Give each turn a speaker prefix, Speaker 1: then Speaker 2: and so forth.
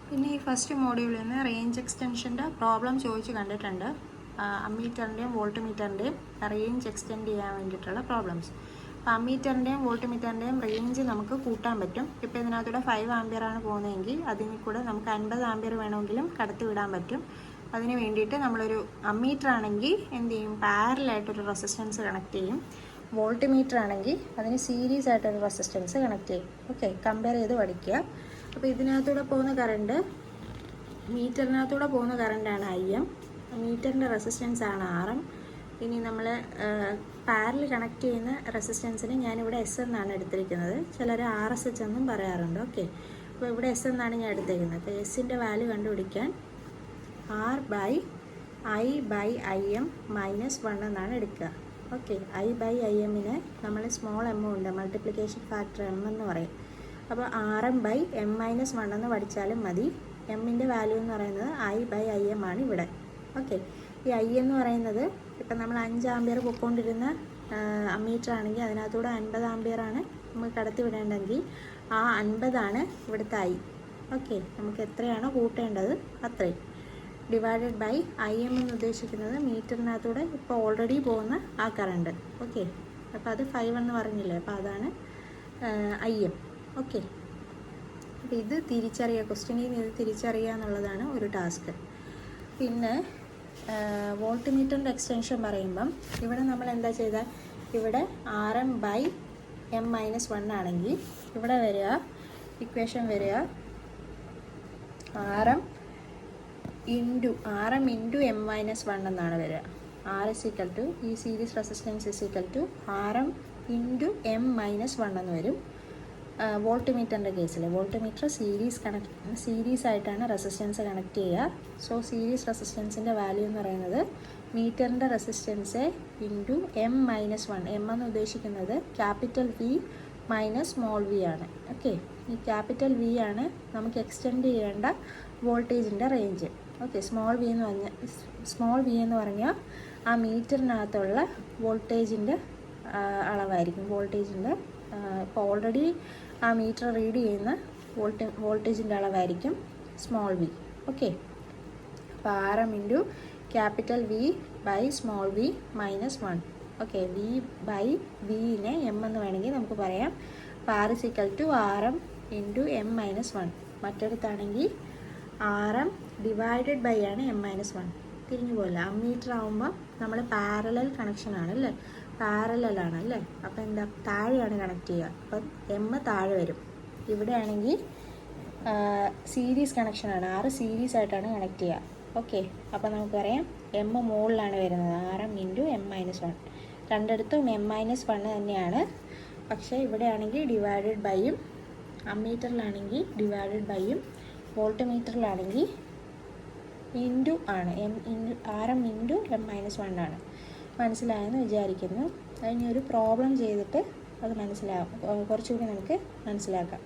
Speaker 1: പിന്നെ ഈ ഫസ്റ്റ് മോഡ്യൂളിൽ നിന്ന് റേഞ്ച് എക്സ്റ്റൻഷൻ്റെ പ്രോബ്ലം ചോദിച്ച് കണ്ടിട്ടുണ്ട്. അമ്മീറ്ററിൻ്റെയും വോൾട്ട് മീറ്ററിൻ്റെയും റേഞ്ച് എക്സ്റ്റെൻഡ് ചെയ്യാൻ വേണ്ടിയിട്ടുള്ള പ്രോബ്ലംസ്. അപ്പോൾ അമ്മീറ്ററിൻ്റെയും വോൾട്ട് മീറ്ററിൻ്റെയും റേഞ്ച് നമുക്ക് കൂട്ടാൻ പറ്റും. ഇപ്പോൾ ഇതിനകത്തൂടെ 5 ആമ്പിയറാണ് പോകുന്നതെങ്കിൽ അതിൽ കൂടെ നമുക്ക് 50 ആമ്പിയർ വേണമെങ്കിലും കടത്തി വിടാൻ പറ്റും. അതിന് വേണ്ടിയിട്ട് നമ്മളൊരു അമ്മീറ്റർ ആണെങ്കിൽ എന്ത് ചെയ്യും, പാരലായിട്ടൊരു റെസിസ്റ്റൻസ് കണക്ട് ചെയ്യും. വോൾട്ട് മീറ്റർ ആണെങ്കിൽ അതിന് സീരീസ് ആയിട്ടൊരു റെസിസ്റ്റൻസ് കണക്ട് ചെയ്യും. ഓക്കെ, കമ്പയർ ചെയ്ത് പഠിക്കുക. അപ്പോൾ ഇതിനകത്തൂടെ പോകുന്ന കറണ്ട്, മീറ്ററിനകത്തൂടെ പോകുന്ന കറണ്ടാണ് IM, മീറ്ററിൻ്റെ റെസിസ്റ്റൻസ് ആണ് RM. ഇനി നമ്മൾ പാരൽ കണക്ട് ചെയ്യുന്ന റെസിസ്റ്റൻസിന് ഞാനിവിടെ S എന്നാണ് എടുത്തിരിക്കുന്നത്. ചിലർ RSH എന്നും പറയാറുണ്ട്. ഓക്കെ, അപ്പോൾ ഇവിടെ S എന്നാണ് ഞാൻ എടുത്തിരിക്കുന്നത്. അപ്പോൾ എസിൻ്റെ വാല്യൂ കണ്ടുപിടിക്കാൻ R/I/IM -1 എന്നാണ് എടുക്കുക. ഓക്കെ, I/IMന് നമ്മൾ സ്മോൾ m ഉണ്ട്, മൾട്ടിപ്ലിക്കേഷൻ ഫാക്ടർ m എന്ന് പറയും. അപ്പോൾ RM/m-1 എന്ന് പഠിച്ചാലും മതി. എമ്മിൻ്റെ വാല്യൂ എന്ന് പറയുന്നത് I/IM ആണ് ഇവിടെ. ഓക്കെ, ഈ I എന്ന് പറയുന്നത് ഇപ്പം നമ്മൾ 5 ആമ്പിയർ പൊയ്ക്കൊണ്ടിരുന്ന അമ്മീറ്റർ ആണെങ്കിൽ അതിനകത്തൂടെ 50 ആമ്പിയറാണ് നമുക്ക് കടത്തി വിടേണ്ടെങ്കിൽ ആ 50 ഇവിടുത്തെ I. ഓക്കെ, നമുക്ക് എത്രയാണോ കൂട്ടേണ്ടത് അത്രയും ഡിവൈഡഡ് ബൈ IM എന്ന് ഉദ്ദേശിക്കുന്നത് മീറ്ററിനകത്തൂടെ ഇപ്പോൾ ഓൾറെഡി പോകുന്ന ആ കറണ്ട്. ഓക്കെ, അപ്പോൾ അത് 5 എന്ന് പറഞ്ഞില്ലേ, അപ്പോൾ അതാണ് IM. ഓക്കെ, അപ്പോൾ ഇത് തിരിച്ചറിയുക, ക്വസ്റ്റ്യനിൽ നിന്ന് ഇത് തിരിച്ചറിയുക എന്നുള്ളതാണ് ഒരു ടാസ്ക്. പിന്നെ വോൾട്ട് മീറ്ററിൻ്റെ എക്സ്റ്റൻഷൻ പറയുമ്പം ഇവിടെ നമ്മൾ എന്താ ചെയ്താൽ, ഇവിടെ RM/m-1 ആണെങ്കിൽ ഇവിടെ വരിക, ഇക്വേഷൻ വരിക RM × M-1 എന്നാണ് വരിക. R = ഈ സീരീസ് റെസിസ്റ്റൻസ് RM × M-1 എന്ന് വരും. വോൾട്ട് മീറ്ററിൻ്റെ കേസിൽ വോൾട്ട് മീറ്റർ സീരീസ് ആയിട്ടാണ് റെസിസ്റ്റൻസ് കണക്ട് ചെയ്യുക. സോ സീരീസ് റെസിസ്റ്റൻസിൻ്റെ വാല്യൂ എന്ന് പറയുന്നത് മീറ്ററിൻ്റെ റെസിസ്റ്റൻസ് ഇൻറ്റു M-1. M എന്ന് ഉദ്ദേശിക്കുന്നത് ക്യാപിറ്റൽ V - സ്മോൾ v ആണ്. ഓക്കെ, ഈ ക്യാപിറ്റൽ V ആണ് നമുക്ക് എക്സ്റ്റെൻഡ് ചെയ്യേണ്ട വോൾട്ടേജിൻ്റെ റേഞ്ച്. ഓക്കെ, സ്മോൾ v എന്ന് പറഞ്ഞാൽ ആ മീറ്ററിനകത്തുള്ള വോൾട്ടേജിൻ്റെ അളവായിരിക്കും. വോൾട്ടേജിൻ്റെ ഇപ്പോൾ ഓൾറെഡി ആ മീറ്റർ റീഡ് ചെയ്യുന്ന വോൾട്ടേജിൻ്റെ അളവായിരിക്കും സ്മോൾ v. ഓക്കെ, അപ്പോൾ RM × capital V / small v -1. Okay, V/Vനെ M എന്ന് വേണമെങ്കിൽ നമുക്ക് പറയാം. അപ്പോൾ R = RM × M-1. മറ്റൊരുത്താണെങ്കിൽ RM ഡിവൈഡഡ് ബൈ ആണ് M-1. തിരിഞ്ഞു പോകില്ല. അമ്മീറ്റർ ആകുമ്പോൾ നമ്മൾ പാരലൽ കണക്ഷനാണ് അല്ലേ, പാരലലാണല്ലേ. അപ്പോൾ എന്താ, താഴെയാണ് കണക്ട് ചെയ്യുക. അപ്പം M താഴെ വരും. ഇവിടെ ആണെങ്കിൽ സീരീസ് കണക്ഷനാണ്, R സീരീസ് ആയിട്ടാണ് കണക്ട് ചെയ്യുക. ഓക്കെ, അപ്പോൾ നമുക്കറിയാം M മുകളിലാണ് വരുന്നത്, RM × M-1. രണ്ടിടത്തും M-1 തന്നെയാണ്. പക്ഷേ ഇവിടെ ആണെങ്കിൽ ഡിവൈഡഡ് ബൈയും, അമ്മീറ്ററിലാണെങ്കിൽ ഡിവൈഡഡ് ബൈയും, വോൾട്ട് മീറ്ററിലാണെങ്കിൽ ഇൻറ്റു ആണ്. RM × M-1 ആണ്. മനസ്സിലായെന്ന് വിചാരിക്കുന്നു. അതിന് ഒരു പ്രോബ്ലം ചെയ്തിട്ട് അത് മനസ്സിലാകും, കുറച്ചുകൂടി നമുക്ക് മനസ്സിലാക്കാം.